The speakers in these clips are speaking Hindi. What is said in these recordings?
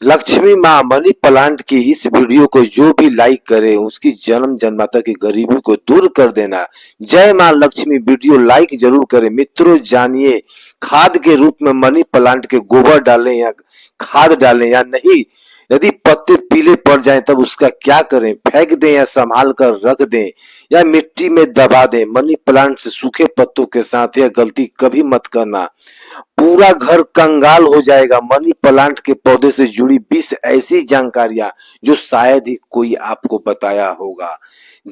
लक्ष्मी माँ मनी प्लांट की इस वीडियो को जो भी लाइक करे उसकी जन्म जन्माता की गरीबी को दूर कर देना। जय माँ लक्ष्मी। वीडियो लाइक जरूर करें मित्रों। जानिए खाद के रूप में मनी प्लांट के गोबर डालें या खाद डालें या नहीं। यदि पत्ते पीले पड़ जाएं तब उसका क्या करें? फेंक दें या संभाल कर रख दें या मिट्टी में दबा दें। मनी प्लांट से सूखे पत्तों के साथ यह गलती कभी मत करना, पूरा घर कंगाल हो जाएगा। मनी प्लांट के पौधे से जुड़ी 20 ऐसी जानकारियां जो शायद ही कोई आपको बताया होगा।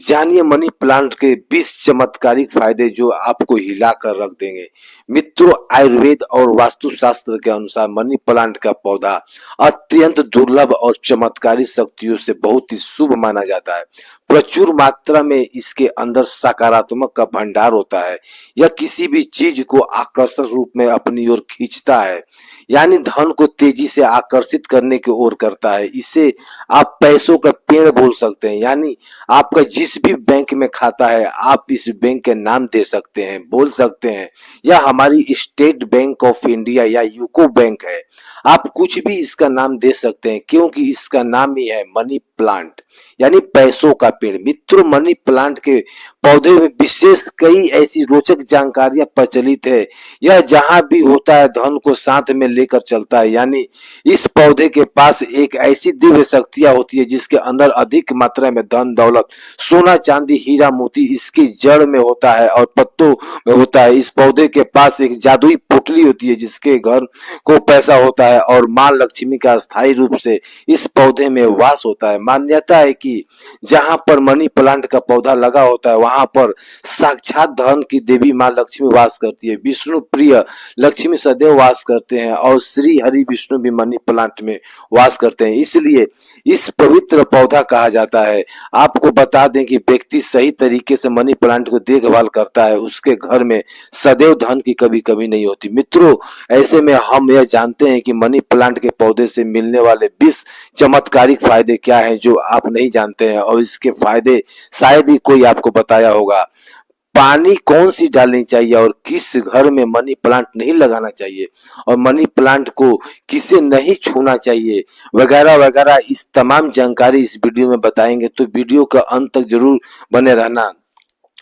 जानिए मनी प्लांट के 20 चमत्कारिक फायदे जो आपको हिला कर रख देंगे। मित्रों, आयुर्वेद और वास्तुशास्त्र के अनुसार मनी प्लांट का पौधा अत्यंत दुर्लभ और चमत्कारी शक्तियों से बहुत ही शुभ माना जाता है। प्रचुर मात्रा में इसके अंदर सकारात्मक का भंडार होता है। यह किसी भी चीज को आकर्षक रूप में अपनी ओर खींचता है, यानी धन को तेजी से आकर्षित करने की ओर करता है। इसे आप पैसों का पेड़ बोल सकते हैं, यानी आपका जिस भी बैंक में खाता है आप इस बैंक के नाम दे सकते हैं, बोल सकते हैं यह हमारी स्टेट बैंक ऑफ इंडिया या यूको बैंक है। आप कुछ भी इसका नाम दे सकते हैं क्योंकि इसका नाम ही है मनी प्लांट, यानी पैसों का पेड़। मित्रों, मनी प्लांट के पौधे में विशेष कई ऐसी रोचक जानकारियां प्रचलित है। यह जहां भी होता है धन को साथ में लेकर चलता है, यानी इस पौधे के पास एक ऐसी दिव्य शक्तियां होती है जिसके अंदर अधिक मात्रा में धन दौलत सोना चांदी हीरा मोती इसकी जड़ में होता है और पत्तों में होता है। इस पौधे के पास एक जादुई पोटली होती है जिसके घर को पैसा होता है और मां लक्ष्मी का स्थायी रूप से इस पौधे में वास होता है। मान्यता है कि जहां पर मनी प्लांट का पौधा लगा होता है वहां पर साक्षात धन की देवी मां लक्ष्मी वास करती है। विष्णु प्रिय लक्ष्मी सदैव वास करते हैं और श्री हरि विष्णु भी मनी प्लांट में वास करते हैं, इसलिए इस पवित्र पौधा कहा जाता है। आपको बता दें कि व्यक्ति सही तरीके से मनी प्लांट को देखभाल करता है उसके घर में सदैव धन की कभी कभी नहीं होती। मित्रों, ऐसे में हम यह जानते हैं कि मनी प्लांट के पौधे से मिलने वाले 20 चमत्कारिक फायदे क्या हैं जो आप नहीं जानते हैं और इसके फायदे शायद ही कोई आपको बताया होगा। पानी कौन सी डालनी चाहिए और किस घर में मनी प्लांट नहीं लगाना चाहिए और मनी प्लांट को किसे नहीं छूना चाहिए वगैरह वगैरह, इस तमाम जानकारी इस वीडियो में बताएंगे, तो वीडियो का अंत तक जरूर बने रहना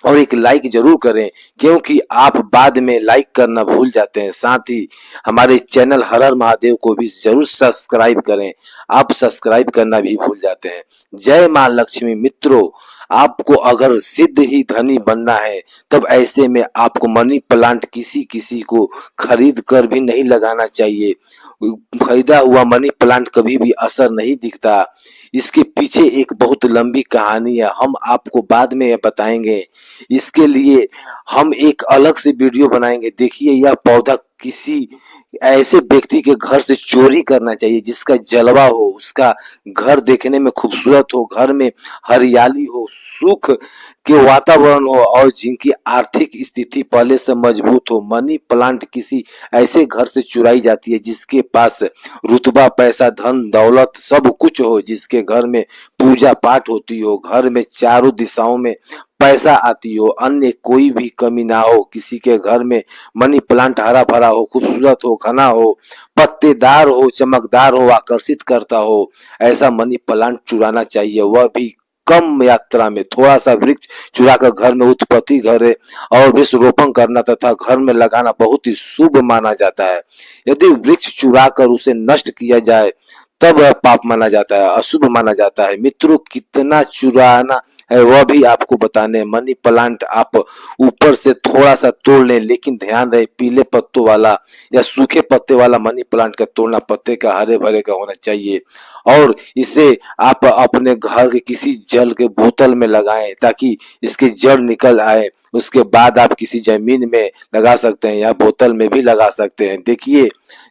और एक लाइक जरूर करें क्योंकि आप बाद में लाइक करना भूल जाते हैं। साथ ही हमारे चैनल हर हर महादेव को भी जरूर सब्सक्राइब करें, आप सब्सक्राइब करना भी भूल जाते हैं। जय मां लक्ष्मी। मित्रों, आपको अगर सिद्ध ही धनी बनना है तब ऐसे में आपको मनी प्लांट किसी किसी को खरीद कर भी नहीं लगाना चाहिए। खरीदा हुआ मनी प्लांट कभी भी असर नहीं दिखता। इसके पीछे एक बहुत लंबी कहानी है, हम आपको बाद में यह बताएंगे। इसके लिए हम एक अलग से वीडियो बनाएंगे। देखिए, यह पौधा किसी ऐसे व्यक्ति के घर से चोरी करना चाहिए जिसका जलवा हो, उसका घर देखने में खूबसूरत हो, घर में हरियाली हो, सुख के वातावरण हो और जिनकी आर्थिक स्थिति पहले से मजबूत हो। मनी प्लांट किसी ऐसे घर से चुराई जाती है जिसके पास रुतबा पैसा धन दौलत सब कुछ हो, जिसके घर में पूजा पाठ होती हो, घर में चारों दिशाओं में पैसा आती हो, अन्य कोई भी कमी ना हो। किसी के घर में मनी प्लांट हरा भरा हो, खूबसूरत हो, घना हो, पत्तेदार हो, चमकदार हो, आकर्षित करता हो, ऐसा मनी प्लांट चुराना चाहिए, वह भी कम यात्रा में। थोड़ा सा वृक्ष चुराकर घर में उत्पत्ति करे और वृक्ष रोपण करना तथा घर में लगाना बहुत ही शुभ माना जाता है। यदि वृक्ष चुराकर उसे नष्ट किया जाए तब वह पाप माना जाता है, अशुभ माना जाता है। मित्रों, कितना चुराना है वह भी आपको बताने। मनी प्लांट आप ऊपर से थोड़ा सा तोड़ लें, लेकिन ध्यान रहे पीले पत्तों वाला या सूखे पत्ते वाला मनी प्लांट का तोड़ना, पत्ते का हरे भरे का होना चाहिए और इसे आप अपने घर के किसी जल के बोतल में लगाएं ताकि इसकी जड़ निकल आए। उसके बाद आप किसी जमीन में लगा सकते हैं या बोतल में भी लगा सकते हैं। देखिए,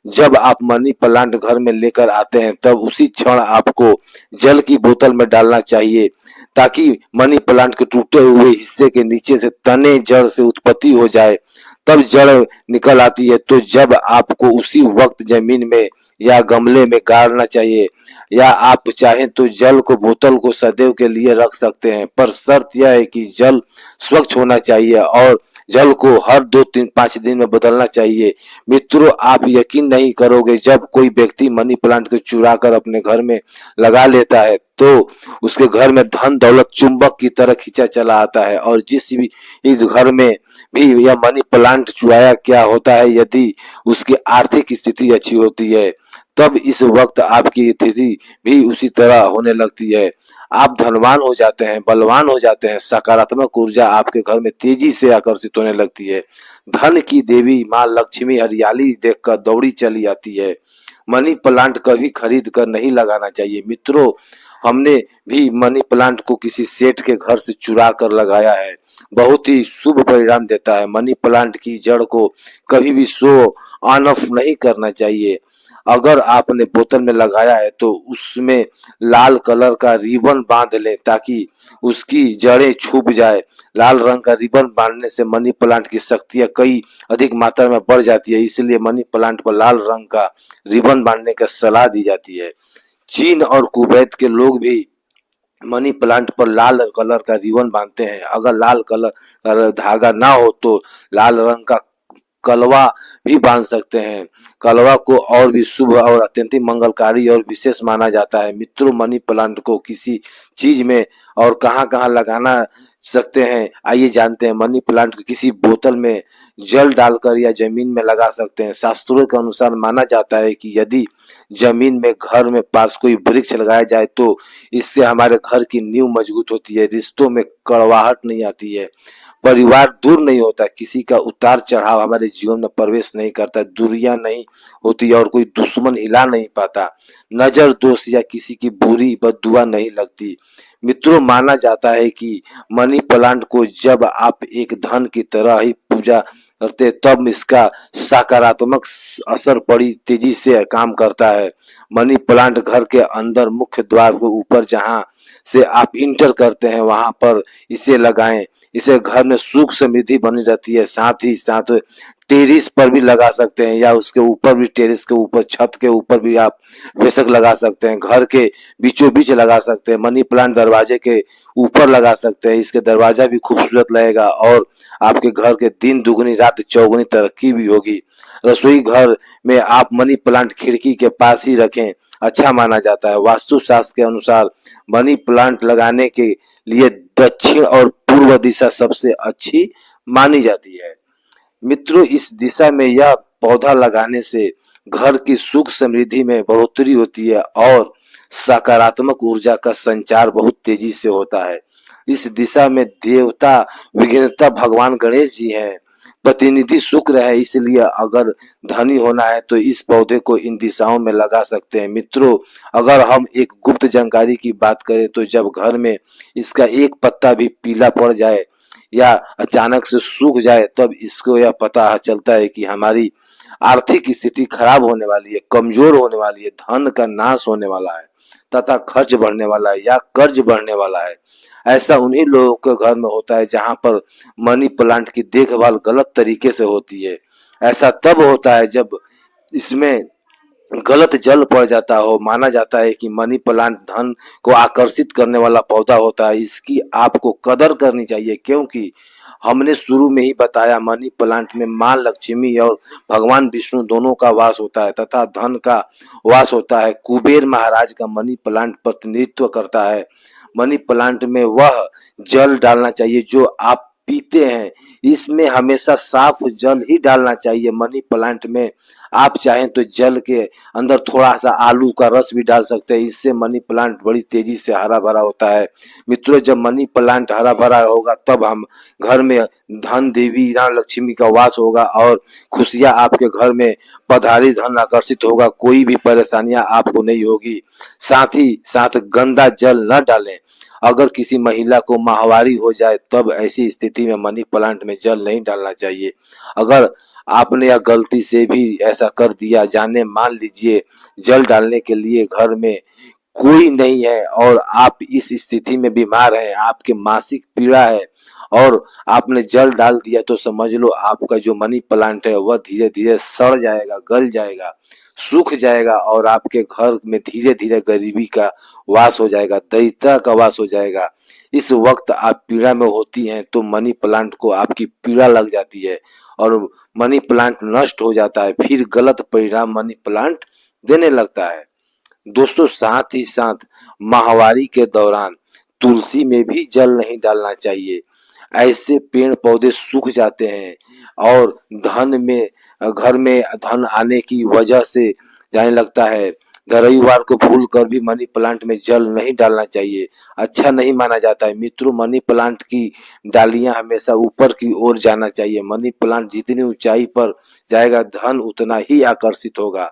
जब आप मनी प्लांट घर में लेकर आते हैं तब उसी क्षण आपको जल की बोतल में डालना चाहिए ताकि मनी प्लांट के टूटे हुए हिस्से के नीचे से तने जड़ से उत्पत्ति हो जाए, तब जड़ निकल आती है। तो जब आपको उसी वक्त जमीन में या गमले में गाड़ना चाहिए या आप चाहें तो जल को बोतल को सदैव के लिए रख सकते हैं, पर शर्त यह है कि जल स्वच्छ होना चाहिए और जल को हर 2-3-5 दिन में बदलना चाहिए। मित्रों, आप यकीन नहीं करोगे, जब कोई व्यक्ति मनी प्लांट को चुरा कर अपने घर में लगा लेता है तो उसके घर में धन दौलत चुंबक की तरह खींचा चला आता है। और जिस भी इस घर में भी यह मनी प्लांट चुराया क्या होता है, यदि उसकी आर्थिक स्थिति अच्छी होती है तब इस वक्त आपकी स्थिति भी उसी तरह होने लगती है। आप धनवान हो जाते हैं, बलवान हो जाते हैं, सकारात्मक ऊर्जा आपके घर में तेजी से आकर्षित होने लगती है। धन की देवी माँ लक्ष्मी हरियाली देखकर दौड़ी चली आती है। मनी प्लांट कभी खरीद कर नहीं लगाना चाहिए। मित्रों, हमने भी मनी प्लांट को किसी सेठ के घर से चुरा कर लगाया है, बहुत ही शुभ परिणाम देता है। मनी प्लांट की जड़ को कभी भी शो ऑन नहीं करना चाहिए। अगर आपने बोतल में लगाया है तो उसमें लाल कलर का रिबन बांध लें ताकि उसकी जड़ें छुप जाए। लाल रंग का रिबन बांधने से मनी प्लांट की शक्तियां कई अधिक मात्रा में बढ़ जाती है, इसलिए मनी प्लांट पर लाल रंग का रिबन बांधने का सलाह दी जाती है। चीन और कुवैत के लोग भी मनी प्लांट पर लाल कलर का रिबन बांधते हैं। अगर लाल कलर का धागा ना हो तो लाल रंग का कलवा भी बांध सकते हैं। कलवा को और भी शुभ और अत्यंत मंगलकारी और विशेष माना जाता है। मित्रों, मनी प्लांट को किसी चीज में और कहाँ कहाँ लगाना सकते हैं, आइए जानते हैं। मनी प्लांट को किसी बोतल में जल डालकर या जमीन में लगा सकते हैं। शास्त्रों के अनुसार माना जाता है कि यदि जमीन में घर में पास कोई वृक्ष लगाया जाए तो इससे हमारे घर की नींव मजबूत होती है, रिश्तों में कड़वाहट नहीं आती है, परिवार दूर नहीं होता, किसी का उतार चढ़ाव हमारे जीवन में प्रवेश नहीं करता, दूरियां नहीं होती और कोई दुश्मन हिला नहीं पाता, नजर दोष या किसी की बुरी बददुआ नहीं लगती। मित्रों, माना जाता है कि मनी प्लांट को जब आप एक धन की तरह ही पूजा करते तब इसका सकारात्मक असर बड़ी तेजी से काम करता है। मनी प्लांट घर के अंदर मुख्य द्वार के ऊपर जहां से आप इंटर करते हैं वहां पर इसे लगाएं। इसे घर में सुख समृद्धि बनी रहती है। साथ ही साथ टेरिस पर भी लगा सकते हैं या उसके ऊपर भी, टेरिस के ऊपर, छत के ऊपर भी आप बेशक लगा सकते हैं। घर के बीचों बीच लगा सकते हैं। मनी प्लांट दरवाजे के ऊपर लगा सकते हैं, इसके दरवाजा भी खूबसूरत लगेगा और आपके घर के दिन दुगनी रात चौगुनी तरक्की भी होगी। रसोई घर में आप मनी प्लांट खिड़की के पास ही रखें, अच्छा माना जाता है। वास्तु शास्त्र के अनुसार मनी प्लांट लगाने के लिए दक्षिण और पूर्व दिशा सबसे अच्छी मानी जाती है। मित्रों, इस दिशा में यह पौधा लगाने से घर की सुख समृद्धि में बढ़ोतरी होती है और सकारात्मक ऊर्जा का संचार बहुत तेजी से होता है। इस दिशा में देवता विघ्नता भगवान गणेश जी हैं, प्रतिनिधि शुक्र है, इसलिए अगर धनी होना है तो इस पौधे को इन दिशाओं में लगा सकते हैं। मित्रों, अगर हम एक गुप्त जानकारी की बात करें तो जब घर में इसका एक पत्ता भी पीला पड़ जाए या अचानक से सूख जाए तब इसको यह पता चलता है कि हमारी आर्थिक स्थिति खराब होने वाली है, कमजोर होने वाली है, धन का नाश होने वाला है तथा खर्च बढ़ने वाला है या कर्ज बढ़ने वाला है। ऐसा उन्हीं लोगों के घर में होता है जहां पर मनी प्लांट की देखभाल गलत तरीके से होती है। ऐसा तब होता है जब इसमें गलत जल पड़ जाता हो। माना जाता है कि मनी प्लांट धन को आकर्षित करने वाला पौधा होता है, इसकी आपको कदर करनी चाहिए क्योंकि हमने शुरू में ही बताया मनी प्लांट में माँ लक्ष्मी और भगवान विष्णु दोनों का वास होता है तथा धन का वास होता है। कुबेर महाराज का मनी प्लांट प्रतिनिधित्व करता है। मनी प्लांट में वह जल डालना चाहिए जो आप पीते हैं, इसमें हमेशा साफ जल ही डालना चाहिए। मनी प्लांट में आप चाहें तो जल के अंदर थोड़ा सा आलू का रस भी डाल सकते हैं, इससे मनी प्लांट बड़ी तेजी से हरा भरा होता है। मित्रों, जब मनी प्लांट हरा भरा होगा तब हम घर में धन देवी राम लक्ष्मी का वास होगा और खुशियां आपके घर में पधारी, धन आकर्षित होगा, कोई भी परेशानियां आपको नहीं होगी। साथ ही साथ गंदा जल न डालें। अगर किसी महिला को माहवारी हो जाए तब ऐसी स्थिति में मनी प्लांट में जल नहीं डालना चाहिए। अगर आपने या गलती से भी ऐसा कर दिया, जाने मान लीजिए जल डालने के लिए घर में कोई नहीं है और आप इस स्थिति में बीमार हैं, आपके मासिक पीड़ा है और आपने जल डाल दिया तो समझ लो आपका जो मनी प्लांट है वह धीरे धीरे सड़ जाएगा, गल जाएगा, सूख जाएगा और आपके घर में धीरे धीरे गरीबी का वास हो जाएगा, दरिद्रता का वास हो जाएगा। इस वक्त आप पीड़ा में होती हैं तो मनी प्लांट को आपकी पीड़ा लग जाती है और मनी प्लांट नष्ट हो जाता है, फिर गलत परिणाम मनी प्लांट देने लगता है। दोस्तों साथ ही साथ माहवारी के दौरान तुलसी में भी जल नहीं डालना चाहिए। ऐसे पेड़ पौधे सूख जाते हैं और धन में घर में धन आने की वजह से जाने लगता है। रविवार को भूल कर भी मनी प्लांट में जल नहीं डालना चाहिए, अच्छा नहीं माना जाता है। मित्रों मनी प्लांट की डालियां हमेशा ऊपर की ओर जाना चाहिए। मनी प्लांट जितनी ऊंचाई पर जाएगा धन उतना ही आकर्षित होगा,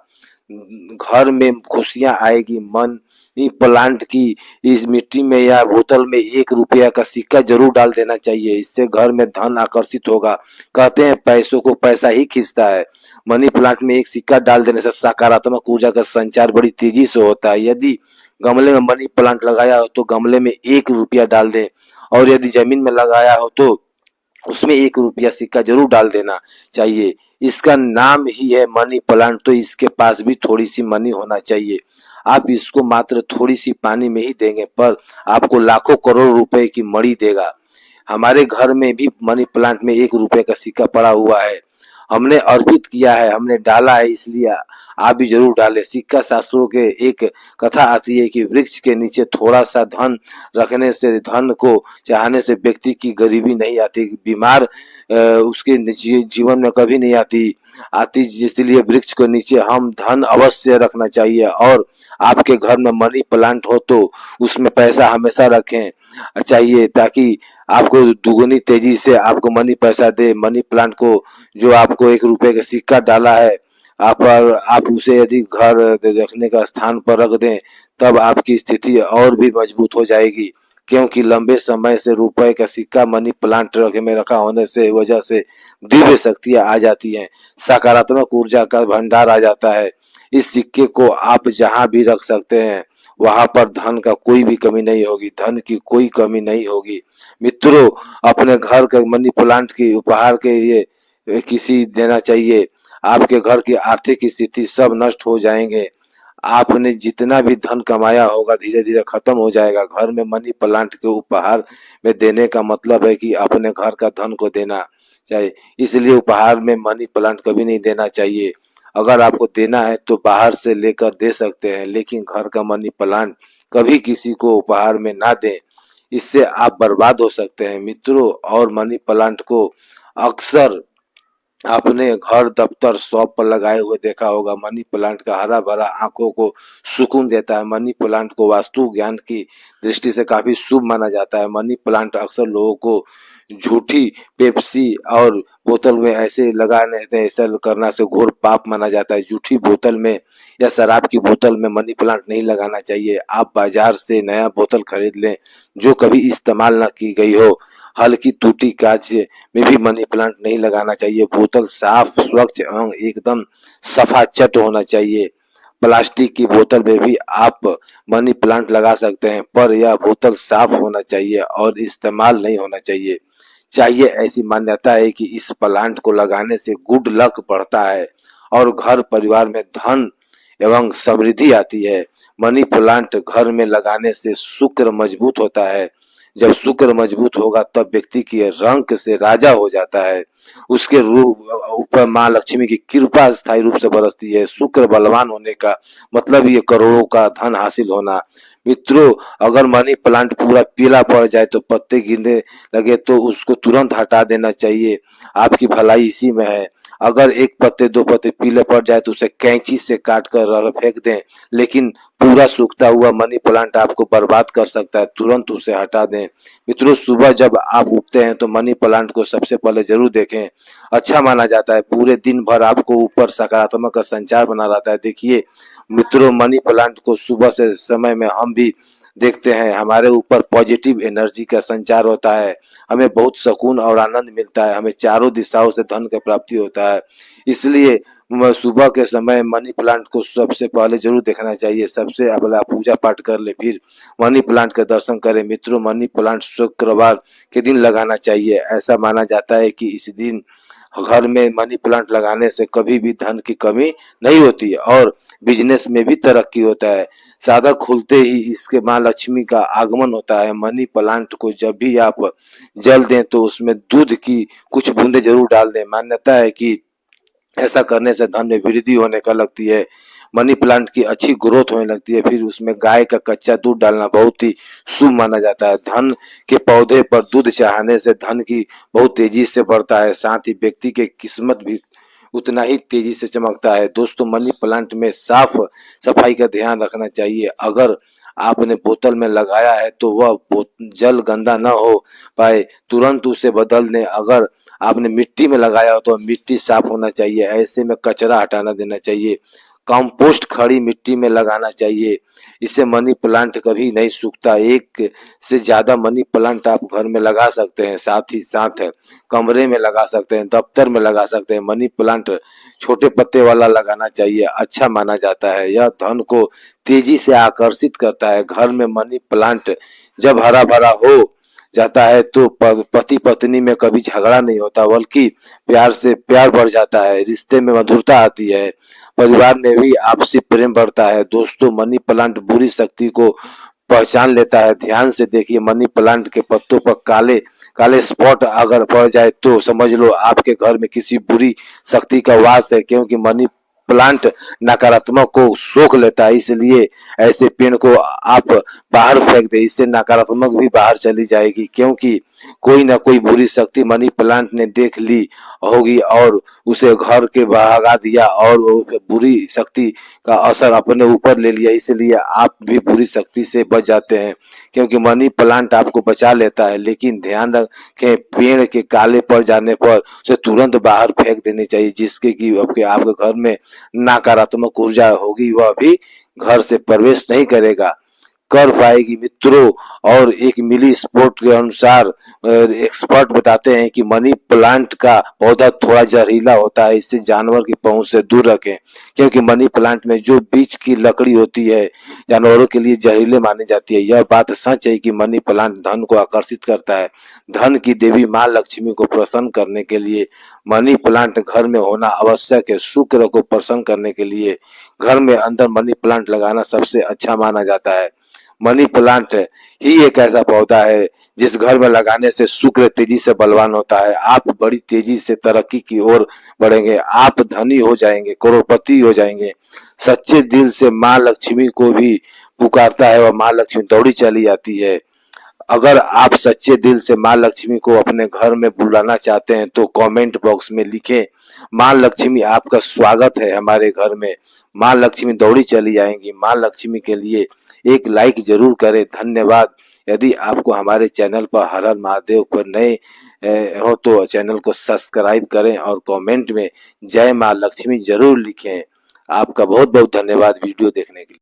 घर में खुशियां आएगी। मनी प्लांट की इस मिट्टी में या बोतल में 1 रुपया का सिक्का जरूर डाल देना चाहिए, इससे घर में धन आकर्षित होगा। कहते हैं पैसों को पैसा ही खींचता है, मनी प्लांट में एक सिक्का डाल देने से सकारात्मक ऊर्जा का संचार बड़ी तेजी से होता है। यदि गमले में मनी प्लांट लगाया हो तो गमले में 1 रुपया डाल दें और यदि जमीन में लगाया हो तो उसमें 1 रुपया सिक्का जरूर डाल देना चाहिए। इसका नाम ही है मनी प्लांट तो इसके पास भी थोड़ी सी मनी होना चाहिए। आप इसको मात्र थोड़ी सी पानी में ही देंगे पर आपको लाखों करोड़ रुपए की मड़ी देगा। हमारे घर में भी मनी प्लांट में 1 रुपए का सिक्का पड़ा हुआ है, हमने अर्पित किया है, हमने डाला है, इसलिए आप भी जरूर डालें। सिक्का शास्त्रों के एक कथा आती है कि वृक्ष के नीचे थोड़ा सा धन रखने से, धन को चाहने से व्यक्ति की गरीबी नहीं आती, बीमार उसके जीवन में कभी नहीं आती। इसलिए वृक्ष के नीचे हम धन अवश्य रखना चाहिए और आपके घर में मनी प्लांट हो तो उसमें पैसा हमेशा रखें चाहिए ताकि आपको दुगनी तेजी से आपको मनी पैसा दे। मनी प्लांट को जो आपको 1 रुपए का सिक्का डाला है आप उसे यदि घर रखने का स्थान पर रख दें तब आपकी स्थिति और भी मजबूत हो जाएगी, क्योंकि लंबे समय से रुपए का सिक्का मनी प्लांट में रखा होने से वजह से दिव्य शक्तियां आ जाती हैं, सकारात्मक ऊर्जा का भंडार आ जाता है। इस सिक्के को आप जहां भी रख सकते हैं, वहां पर धन का कोई भी कमी नहीं होगी, धन की कोई कमी नहीं होगी। मित्रों अपने घर का मनी प्लांट की उपहार के लिए किसी देना चाहिए, आपके घर की आर्थिक स्थिति सब नष्ट हो जाएंगे। आपने जितना भी धन कमाया होगा धीरे धीरे खत्म हो जाएगा। घर में मनी प्लांट के उपहार में देने का मतलब है कि अपने घर का धन को देना चाहिए, इसलिए उपहार में मनी प्लांट कभी नहीं देना चाहिए। अगर आपको देना है तो बाहर से लेकर दे सकते हैं, लेकिन घर का मनी प्लांट कभी किसी को उपहार में ना दें, इससे आप बर्बाद हो सकते हैं। मित्रों और मनी प्लांट को अक्सर आपने घर दफ्तर शॉप पर लगाए हुए देखा होगा। मनी प्लांट का हरा भरा आंखों को सुकून देता है। मनी प्लांट को वास्तु ज्ञान की दृष्टि से काफी शुभ माना जाता है। मनी प्लांट अक्सर लोगों को झूठी पेप्सी और बोतल में ऐसे लगाने ऐसा करना से घोर पाप माना जाता है। झूठी बोतल में या शराब की बोतल में मनी प्लांट नहीं लगाना चाहिए। आप बाजार से नया बोतल खरीद लें जो कभी इस्तेमाल न की गई हो। हल्की टूटी कांच में भी मनी प्लांट नहीं लगाना चाहिए। बोतल साफ स्वच्छ एवं एकदम सफाचट होना चाहिए। प्लास्टिक की बोतल में भी आप मनी प्लांट लगा सकते हैं पर यह बोतल साफ होना चाहिए और इस्तेमाल नहीं होना चाहिए। ऐसी मान्यता है कि इस प्लांट को लगाने से गुड लक बढ़ता है और घर परिवार में धन एवं समृद्धि आती है। मनी प्लांट घर में लगाने से शुक्र मजबूत होता है। जब शुक्र मजबूत होगा तब व्यक्ति की रंक से राजा हो जाता है। उसके ऊपर माँ लक्ष्मी की कृपा स्थायी रूप से बरसती है। शुक्र बलवान होने का मतलब ये करोड़ों का धन हासिल होना। मित्रों अगर मनी प्लांट पूरा पीला पड़ जाए तो पत्ते गिरने लगे तो उसको तुरंत हटा देना चाहिए, आपकी भलाई इसी में है। अगर 1 पत्ते 2 पत्ते पीले पड़ जाए तो उसे कैंची से काट कर फेंक दें, लेकिन पूरा सूखता हुआ मनी प्लांट आपको बर्बाद कर सकता है, तुरंत उसे हटा दें। मित्रों सुबह जब आप उठते हैं तो मनी प्लांट को सबसे पहले जरूर देखें, अच्छा माना जाता है। पूरे दिन भर आपको ऊपर सकारात्मक का संचार बना रहता है। देखिए मित्रों मनी प्लांट को सुबह से समय में हम भी देखते हैं, हमारे ऊपर पॉजिटिव एनर्जी का संचार होता है, हमें बहुत सुकून और आनंद मिलता है, हमें चारों दिशाओं से धन का प्राप्ति होता है। इसलिए सुबह के समय मनी प्लांट को सबसे पहले जरूर देखना चाहिए। सबसे पहले आप पूजा पाठ कर ले, फिर मनी प्लांट का दर्शन करें। मित्रों, मनी प्लांट शुक्रवार के दिन लगाना चाहिए। ऐसा माना जाता है कि इस दिन घर में मनी प्लांट लगाने से कभी भी धन की कमी नहीं होती और बिजनेस में भी तरक्की होता है। सादा खुलते ही इसके माँ लक्ष्मी का आगमन होता है। मनी प्लांट को जब भी आप जल दें तो उसमें दूध की कुछ बूंदे जरूर डाल दें। मान्यता है कि ऐसा करने से धन में वृद्धि होने का लगती है, मनी प्लांट की अच्छी ग्रोथ होने लगती है। फिर उसमें गाय का कच्चा दूध डालना बहुत ही शुभ माना जाता है। धन के पौधे पर दूध चढ़ाने से धन की बहुत तेजी से बढ़ता है, साथ ही व्यक्ति की किस्मत भी उतना ही तेजी से चमकता है। दोस्तों, मनी प्लांट में साफ सफाई का ध्यान रखना चाहिए। अगर आपने बोतल में लगाया है तो वह जल गंदा न हो पाए, तुरंत उसे बदल दें। अगर आपने मिट्टी में लगाया हो तो मिट्टी साफ होना चाहिए, ऐसे में कचरा हटाना देना चाहिए। कंपोस्ट खड़ी मिट्टी में लगाना चाहिए, इससे मनी प्लांट कभी नहीं सूखता। एक से ज्यादा मनी प्लांट आप घर में लगा सकते हैं, साथ ही साथ कमरे में लगा सकते हैं, दफ्तर में लगा सकते हैं। मनी प्लांट छोटे पत्ते वाला लगाना चाहिए, अच्छा माना जाता है। यह धन को तेजी से आकर्षित करता है। घर में मनी प्लांट जब हरा भरा हो जाता है तो पति पत्नी में कभी झगड़ा नहीं होता, बल्कि प्यार से प्यार बढ़ जाता है, रिश्ते में मधुरता आती है, परिवार में भी आपसी प्रेम बढ़ता है। दोस्तों, मनी प्लांट बुरी शक्ति को पहचान लेता है। ध्यान से देखिए, मनी प्लांट के पत्तों पर काले काले स्पॉट अगर पड़ जाए तो समझ लो आपके घर में किसी बुरी शक्ति का वास है, क्योंकि मनी प्लांट नकारात्मक को सोख लेता है। इसलिए ऐसे पेड़ को आप बाहर फेंक दे, इससे नकारात्मक भी बाहर चली जाएगी, क्योंकि कोई ना कोई बुरी शक्ति मनी प्लांट ने देख ली होगी और उसे घर के भगा दिया और वो बुरी शक्ति का असर अपने ऊपर ले लिया। इसलिए आप भी बुरी शक्ति से बच जाते हैं, क्योंकि मनी प्लांट आपको बचा लेता है। लेकिन ध्यान रखें, पेड़ के काले पड़ जाने पर उसे तुरंत बाहर फेंक देनी चाहिए, जिसके कि आपके घर में नकारात्मक ऊर्जा होगी वह भी घर से प्रवेश नहीं करेगा कर पाएगी। मित्रों, और एक मिली स्पोर्ट के अनुसार एक्सपर्ट बताते हैं कि मनी प्लांट का पौधा थोड़ा जहरीला होता है, इससे जानवर की पहुंच से दूर रखें, क्योंकि मनी प्लांट में जो बीच की लकड़ी होती है जानवरों के लिए जहरीले मानी जाती है। यह बात सच है कि मनी प्लांट धन को आकर्षित करता है। धन की देवी माँ लक्ष्मी को प्रसन्न करने के लिए मनी प्लांट घर में होना आवश्यक है। शुक्र को प्रसन्न करने के लिए घर में अंदर मनी प्लांट लगाना सबसे अच्छा माना जाता है। मनी प्लांट ही एक ऐसा पौधा है जिस घर में लगाने से शुक्र तेजी से बलवान होता है। आप बड़ी तेजी से तरक्की की ओर बढ़ेंगे, आप धनी हो जाएंगे, करोड़पति हो जाएंगे। सच्चे दिल से माँ लक्ष्मी को भी पुकारता है और माँ लक्ष्मी दौड़ी चली आती है। अगर आप सच्चे दिल से माँ लक्ष्मी को अपने घर में बुलाना चाहते हैं तो कमेंट बॉक्स में लिखें, माँ लक्ष्मी आपका स्वागत है हमारे घर में। माँ लक्ष्मी दौड़ी चली आएंगी। माँ लक्ष्मी के लिए एक लाइक जरूर करें। धन्यवाद। यदि आपको हमारे चैनल पर हर हर महादेव पर नए हो तो चैनल को सब्सक्राइब करें और कमेंट में जय माँ लक्ष्मी जरूर लिखें। आपका बहुत बहुत धन्यवाद वीडियो देखने के लिए।